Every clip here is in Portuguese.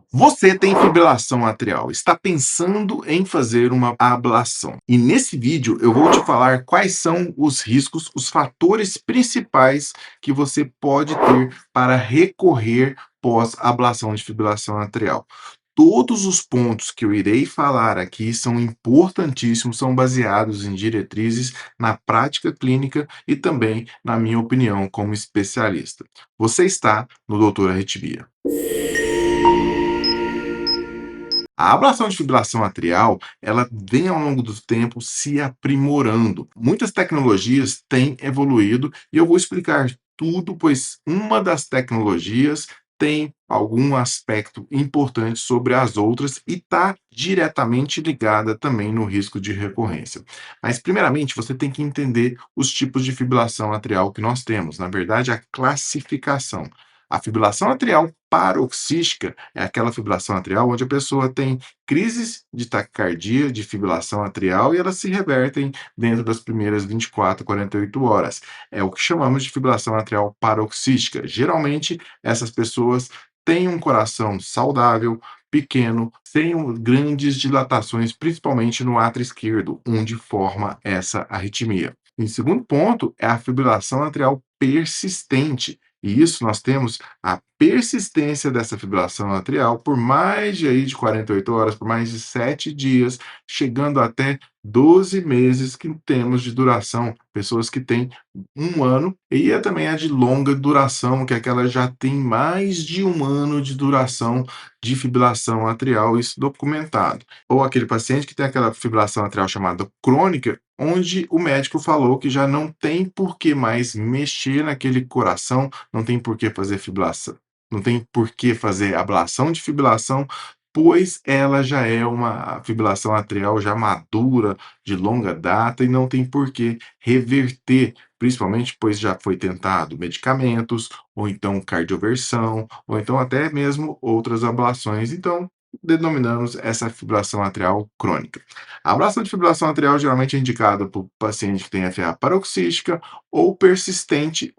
Você tem fibrilação atrial, está pensando em fazer uma ablação. E nesse vídeo eu vou te falar quais são os riscos, os fatores principais que você pode ter para recorrer pós-ablação de fibrilação atrial. Todos os pontos que eu irei falar aqui são importantíssimos, são baseados em diretrizes na prática clínica e também na minha opinião como especialista. Você está no Doutor Arritmia. A ablação de fibrilação atrial, ela vem ao longo do tempo se aprimorando. Muitas tecnologias têm evoluído e eu vou explicar tudo, pois uma das tecnologias tem algum aspecto importante sobre as outras e está diretamente ligada também no risco de recorrência. Mas, primeiramente, você tem que entender os tipos de fibrilação atrial que nós temos, na verdade, a classificação. A fibrilação atrial paroxística é aquela fibrilação atrial onde a pessoa tem crises de taquicardia, de fibrilação atrial e elas se revertem dentro das primeiras 24 a 48 horas. É o que chamamos de fibrilação atrial paroxística. Geralmente, essas pessoas têm um coração saudável, pequeno, sem grandes dilatações, principalmente no átrio esquerdo, onde forma essa arritmia. Em segundo ponto, é a fibrilação atrial persistente. E isso nós temos a persistência dessa fibrilação atrial por mais de 48 horas, por mais de 7 dias, chegando até 12 meses que temos de duração. Pessoas que têm 1 ano, e é também a de longa duração, que é aquela já tem mais de 1 ano de duração de fibrilação atrial, isso documentado. Ou aquele paciente que tem aquela fibrilação atrial chamada crônica, onde o médico falou que já não tem por que mais mexer naquele coração, não tem por que fazer fibrilação, não tem por que fazer ablação de fibrilação, pois ela já é uma fibrilação atrial já madura, de longa data, e não tem por que reverter, principalmente pois já foi tentado medicamentos, ou então cardioversão, ou então até mesmo outras ablações. Então, denominamos essa fibrilação atrial crônica. A ablação de fibrilação atrial geralmente é indicada para o paciente que tem FA paroxística ou persistente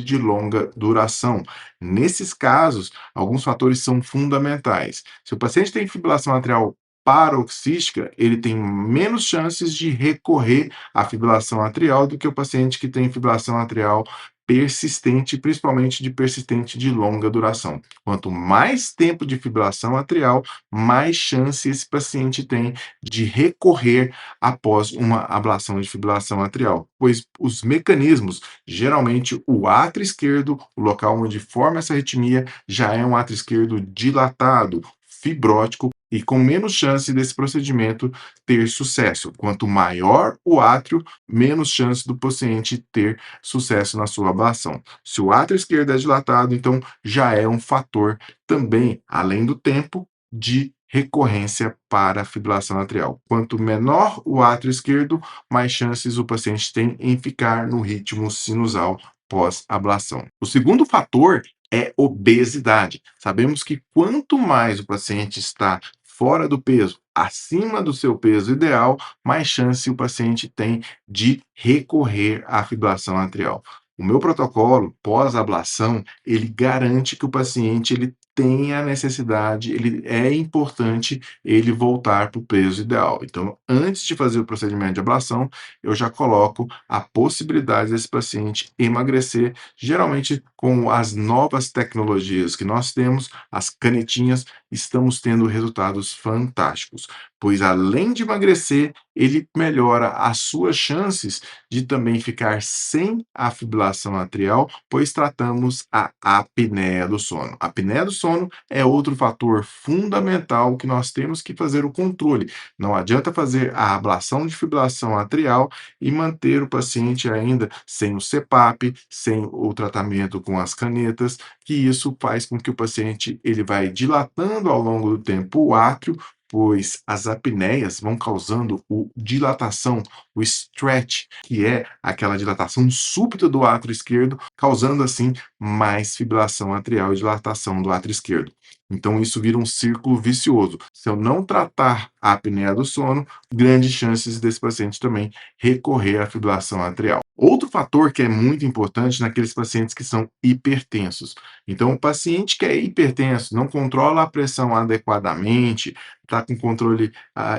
de longa duração. Nesses casos, alguns fatores são fundamentais. Se o paciente tem fibrilação atrial paroxística, ele tem menos chances de recorrer à fibrilação atrial do que o paciente que tem fibrilação atrial persistente, principalmente de persistente de longa duração. Quanto mais tempo de fibrilação atrial, mais chance esse paciente tem de recorrer após uma ablação de fibrilação atrial, pois os mecanismos, geralmente o átrio esquerdo, o local onde forma essa arritmia, já é um átrio esquerdo dilatado, fibrótico e com menos chance desse procedimento ter sucesso. Quanto maior o átrio, menos chance do paciente ter sucesso na sua ablação. Se o átrio esquerdo é dilatado, então já é um fator também, além do tempo, de recorrência para a fibrilação atrial. Quanto menor o átrio esquerdo, mais chances o paciente tem em ficar no ritmo sinusal pós-ablação. O segundo fator é obesidade. Sabemos que quanto mais o paciente está fora do peso, acima do seu peso ideal, mais chance o paciente tem de recorrer à fibrilação atrial. O meu protocolo pós-ablação, ele garante que o paciente ele tenha a necessidade, ele é importante ele voltar para o peso ideal. Então, antes de fazer o procedimento de ablação, eu já coloco a possibilidade desse paciente emagrecer, geralmente com as novas tecnologias que nós temos, as canetinhas, estamos tendo resultados fantásticos, pois além de emagrecer, ele melhora as suas chances de também ficar sem a fibrilação atrial, pois tratamos a apneia do sono. A apneia do sono é outro fator fundamental que nós temos que fazer o controle. Não adianta fazer a ablação de fibrilação atrial e manter o paciente ainda sem o CPAP, sem o tratamento com as canetas, que isso faz com que o paciente ele vai dilatando ao longo do tempo o átrio, pois as apneias vão causando dilatação, o stretch, que é aquela dilatação súbita do átrio esquerdo, causando assim mais fibrilação atrial e dilatação do átrio esquerdo. Então isso vira um círculo vicioso. Se eu não tratar a apneia do sono, grandes chances desse paciente também recorrer à fibrilação atrial. Outro fator que é muito importante naqueles pacientes que são hipertensos. Então, o paciente que é hipertenso, não controla a pressão adequadamente, está com controle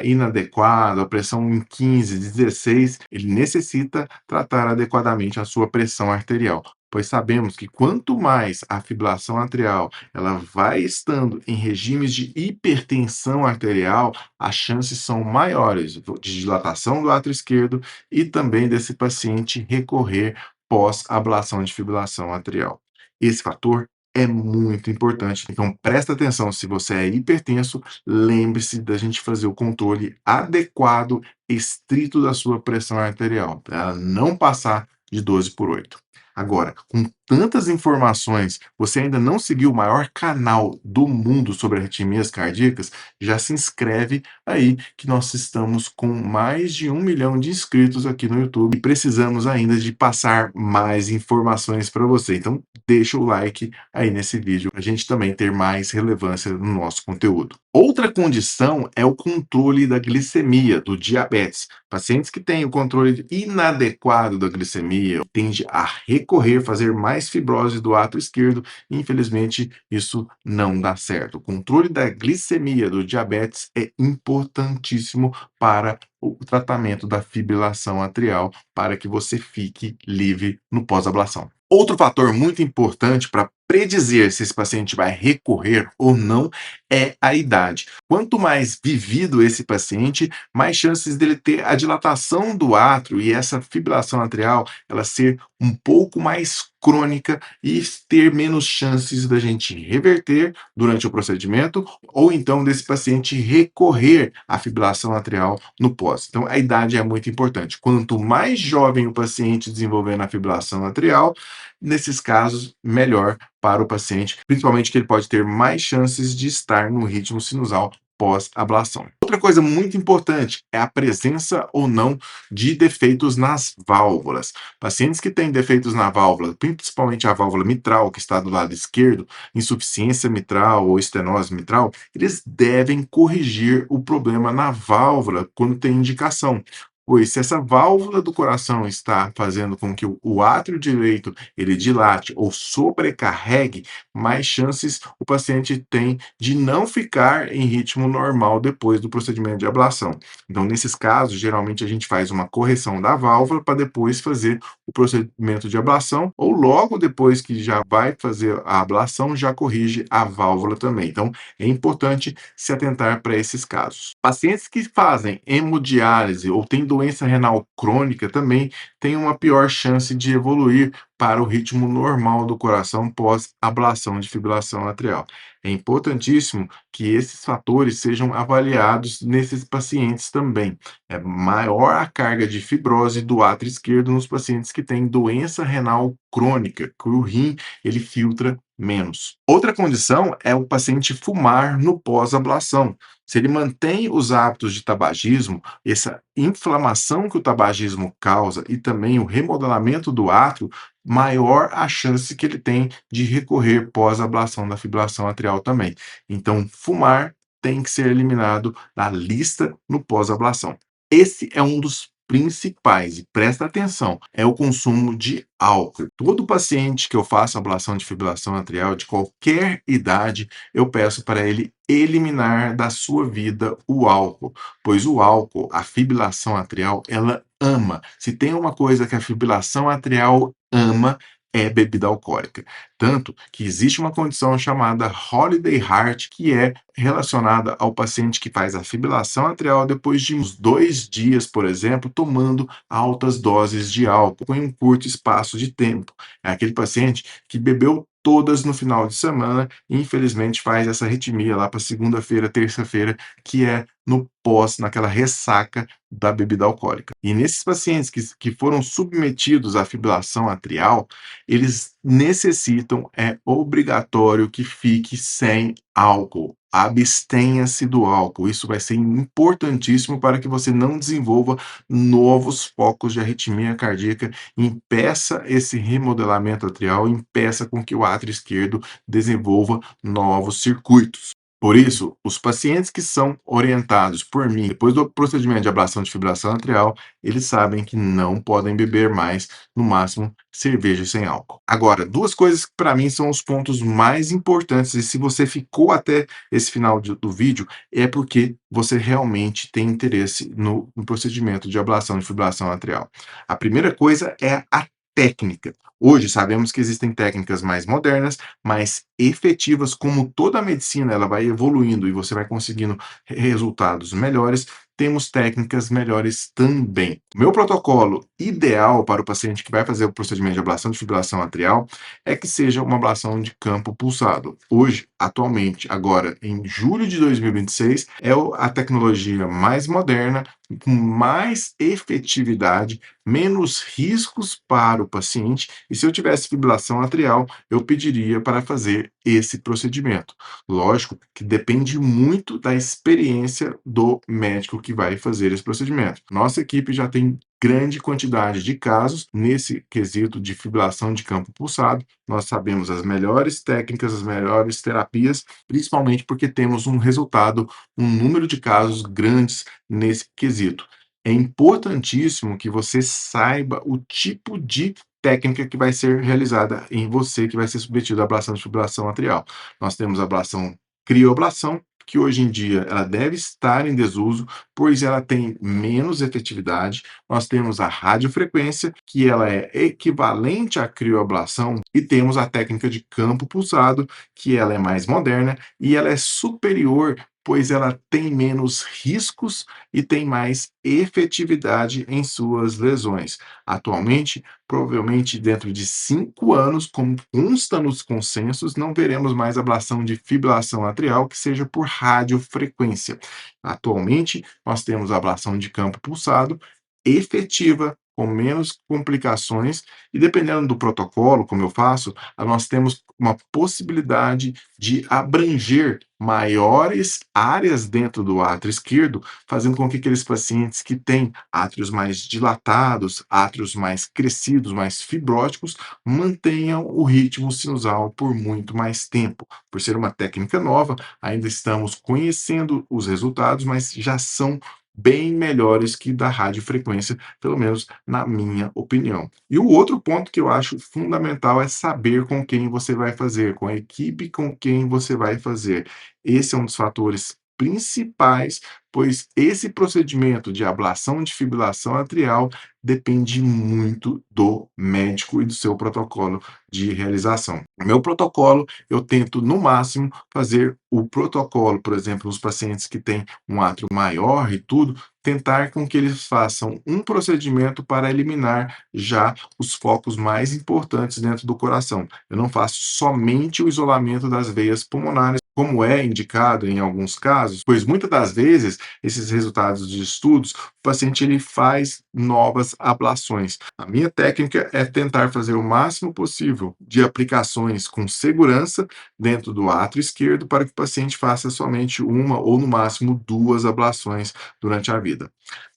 inadequado, a pressão em 15, 16, ele necessita tratar adequadamente a sua pressão arterial. Pois sabemos que quanto mais a fibrilação atrial ela vai estando em regimes de hipertensão arterial, as chances são maiores de dilatação do átrio esquerdo e também desse paciente recorrer pós-ablação de fibrilação atrial. Esse fator é muito importante, então presta atenção, se você é hipertenso, lembre-se da gente fazer o controle adequado, estrito da sua pressão arterial, para ela não passar de 12/8. Agora, com tantas informações, você ainda não seguiu o maior canal do mundo sobre arritmias cardíacas? Já se inscreve aí que nós estamos com mais de 1 milhão de inscritos aqui no YouTube e precisamos ainda de passar mais informações para você. Então, deixa o like aí nesse vídeo para a gente também ter mais relevância no nosso conteúdo. Outra condição é o controle da glicemia, do diabetes. Pacientes que têm o controle inadequado da glicemia tende a recorrer, fazer mais fibrose do ato esquerdo. Infelizmente, isso não dá certo. O controle da glicemia do diabetes é importantíssimo para o tratamento da fibrilação atrial, para que você fique livre no pós-ablação. Outro fator muito importante para predizer se esse paciente vai recorrer ou não é a idade. Quanto mais vivido esse paciente, mais chances dele ter a dilatação do átrio e essa fibrilação atrial ela ser um pouco mais crônica e ter menos chances da gente reverter durante o procedimento ou então desse paciente recorrer à fibrilação atrial no pós. Então, a idade é muito importante. Quanto mais jovem o paciente desenvolvendo a fibrilação atrial, nesses casos, melhor para o paciente, principalmente que ele pode ter mais chances de estar no ritmo sinusal pós-ablação. Outra coisa muito importante é a presença ou não de defeitos nas válvulas. Pacientes que têm defeitos na válvula, principalmente a válvula mitral, que está do lado esquerdo, insuficiência mitral ou estenose mitral, eles devem corrigir o problema na válvula quando tem indicação. Pois se essa válvula do coração está fazendo com que o átrio direito ele dilate ou sobrecarregue, mais chances o paciente tem de não ficar em ritmo normal depois do procedimento de ablação. Então, nesses casos, geralmente a gente faz uma correção da válvula para depois fazer o procedimento de ablação, ou logo depois que já vai fazer a ablação, já corrige a válvula também. Então, é importante se atentar para esses casos. Pacientes que fazem hemodiálise ou têm doença renal crônica também têm uma pior chance de evoluir para o ritmo normal do coração pós-ablação de fibrilação atrial. É importantíssimo que esses fatores sejam avaliados nesses pacientes também. É maior a carga de fibrose do átrio esquerdo nos pacientes que têm doença renal crônica, que o rim ele filtra menos. Outra condição é o paciente fumar no pós-ablação. Se ele mantém os hábitos de tabagismo, essa inflamação que o tabagismo causa e também o remodelamento do átrio, maior a chance que ele tem de recorrer pós-ablação da fibrilação atrial também. Então, fumar tem que ser eliminado da lista no pós-ablação. Esse é um dos principais, e presta atenção, é o consumo de álcool. Todo paciente que eu faço ablação de fibrilação atrial, de qualquer idade, eu peço para ele eliminar da sua vida o álcool, pois o álcool, a fibrilação atrial, ela ama. Se tem uma coisa que a fibrilação atrial ama, é bebida alcoólica. Tanto que existe uma condição chamada Holiday Heart, que é relacionada ao paciente que faz a fibrilação atrial depois de uns 2 dias, por exemplo, tomando altas doses de álcool em um curto espaço de tempo. É aquele paciente que bebeu todas no final de semana e infelizmente faz essa arritmia lá para segunda-feira, terça-feira, que é no pós, naquela ressaca da bebida alcoólica. E nesses pacientes que foram submetidos à fibrilação atrial, eles necessitam, é obrigatório que fique sem álcool. Abstenha-se do álcool. Isso vai ser importantíssimo para que você não desenvolva novos focos de arritmia cardíaca, impeça esse remodelamento atrial, impeça com que o átrio esquerdo desenvolva novos circuitos. Por isso, os pacientes que são orientados por mim depois do procedimento de ablação de fibrilação atrial, eles sabem que não podem beber mais, no máximo, cerveja sem álcool. Agora, duas coisas que para mim são os pontos mais importantes, e se você ficou até esse final do vídeo, é porque você realmente tem interesse no procedimento de ablação de fibrilação atrial. A primeira coisa é a técnica. Hoje sabemos que existem técnicas mais modernas, mais efetivas, como toda a medicina ela vai evoluindo e você vai conseguindo resultados melhores, temos técnicas melhores também. O meu protocolo ideal para o paciente que vai fazer o procedimento de ablação de fibrilação atrial é que seja uma ablação de campo pulsado. Hoje, atualmente, agora em julho de 2026, é a tecnologia mais moderna, com mais efetividade, menos riscos para o paciente, e se eu tivesse fibrilação atrial, eu pediria para fazer esse procedimento. Lógico que depende muito da experiência do médico que vai fazer esse procedimento. Nossa equipe já tem grande quantidade de casos nesse quesito de fibrilação de campo pulsado. Nós sabemos as melhores técnicas, as melhores terapias, principalmente porque temos um resultado, um número de casos grandes nesse quesito. É importantíssimo que você saiba o tipo de técnica que vai ser realizada em você, que vai ser submetido à ablação de fibrilação atrial. Nós temos a ablação crioablação, que hoje em dia ela deve estar em desuso, pois ela tem menos efetividade. Nós temos a radiofrequência, que ela é equivalente à crioablação, e temos a técnica de campo pulsado, que ela é mais moderna e ela é superior, pois ela tem menos riscos e tem mais efetividade em suas lesões. Atualmente, provavelmente dentro de 5 anos, como consta nos consensos, não veremos mais ablação de fibrilação atrial que seja por radiofrequência. Atualmente, nós temos a ablação de campo pulsado efetiva, com menos complicações, e dependendo do protocolo, como eu faço, nós temos uma possibilidade de abranger maiores áreas dentro do átrio esquerdo, fazendo com que aqueles pacientes que têm átrios mais dilatados, átrios mais crescidos, mais fibróticos, mantenham o ritmo sinusal por muito mais tempo. Por ser uma técnica nova, ainda estamos conhecendo os resultados, mas já são bem melhores que da radiofrequência, pelo menos na minha opinião. E o outro ponto que eu acho fundamental é saber com quem você vai fazer, com a equipe com quem você vai fazer. Esse é um dos fatores principais, pois esse procedimento de ablação de fibrilação atrial depende muito do médico e do seu protocolo de realização. O meu protocolo, eu tento no máximo fazer o protocolo, por exemplo, os pacientes que têm um átrio maior e tudo, tentar com que eles façam um procedimento para eliminar já os focos mais importantes dentro do coração. Eu não faço somente o isolamento das veias pulmonares, como é indicado em alguns casos, pois muitas das vezes esses resultados de estudos, o paciente ele faz novas ablações. A minha técnica é tentar fazer o máximo possível de aplicações com segurança dentro do átrio esquerdo para que o paciente faça somente uma ou no máximo duas ablações durante a vida.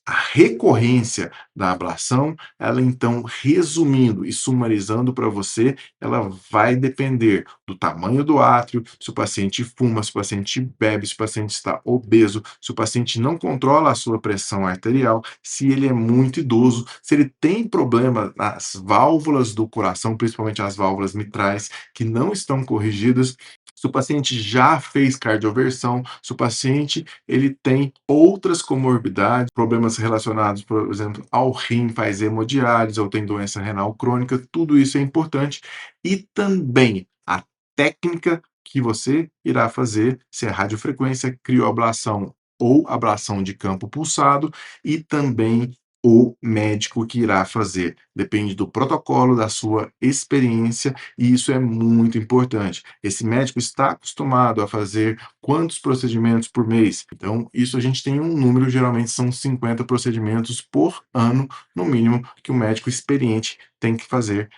A recorrência da ablação, ela então, resumindo e sumarizando para você, ela vai depender do tamanho do átrio, se o paciente fuma, se o paciente bebe, se o paciente está obeso, se o paciente não controla a sua pressão arterial, se ele é muito idoso, se ele tem problema nas válvulas do coração, principalmente as válvulas mitrais, que não estão corrigidas, se o paciente já fez cardioversão, se o paciente ele tem outras comorbidades, problemas relacionados, por exemplo, ao rim, faz hemodiálise ou tem doença renal crônica, tudo isso é importante. E também a técnica que você irá fazer, se é radiofrequência, crioablação ou ablação de campo pulsado, e também o médico que irá fazer. Depende do protocolo, da sua experiência, e isso é muito importante. Esse médico está acostumado a fazer quantos procedimentos por mês? Então, isso a gente tem um número, geralmente são 50 procedimentos por ano, no mínimo, que um médico experiente tem que fazer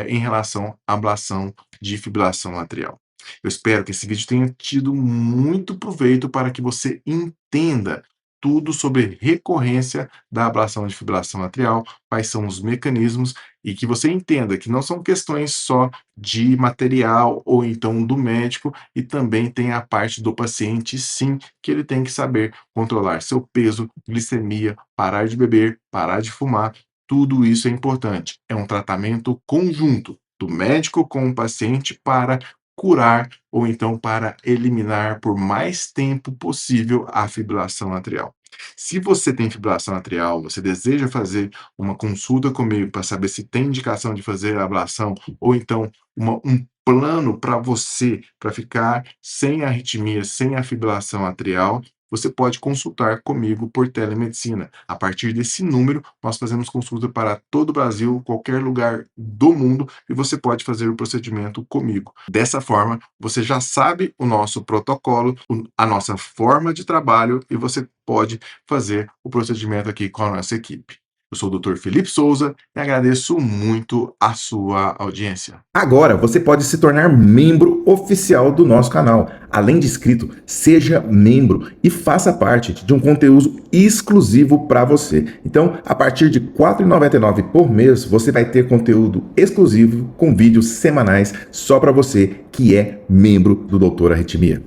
em relação à ablação de fibrilação atrial. Eu espero que esse vídeo tenha tido muito proveito para que você entenda tudo sobre recorrência da ablação de fibrilação atrial, quais são os mecanismos e que você entenda que não são questões só de material ou então do médico, e também tem a parte do paciente, sim, que ele tem que saber controlar seu peso, glicemia, parar de beber, parar de fumar. Tudo isso é importante. É um tratamento conjunto do médico com o paciente para curar ou então para eliminar por mais tempo possível a fibrilação atrial. Se você tem fibrilação atrial, você deseja fazer uma consulta comigo para saber se tem indicação de fazer a ablação ou então um plano para você, para ficar sem arritmia, sem a fibrilação atrial, você pode consultar comigo por telemedicina. A partir desse número, nós fazemos consulta para todo o Brasil, qualquer lugar do mundo, e você pode fazer o procedimento comigo. Dessa forma, você já sabe o nosso protocolo, a nossa forma de trabalho, e você pode fazer o procedimento aqui com a nossa equipe. Eu sou o Dr. Felipe Souza e agradeço muito a sua audiência. Agora você pode se tornar membro oficial do nosso canal. Além de inscrito, seja membro e faça parte de um conteúdo exclusivo para você. Então, a partir de R$ 4,99 por mês, você vai ter conteúdo exclusivo com vídeos semanais só para você que é membro do Doutor Arritmia.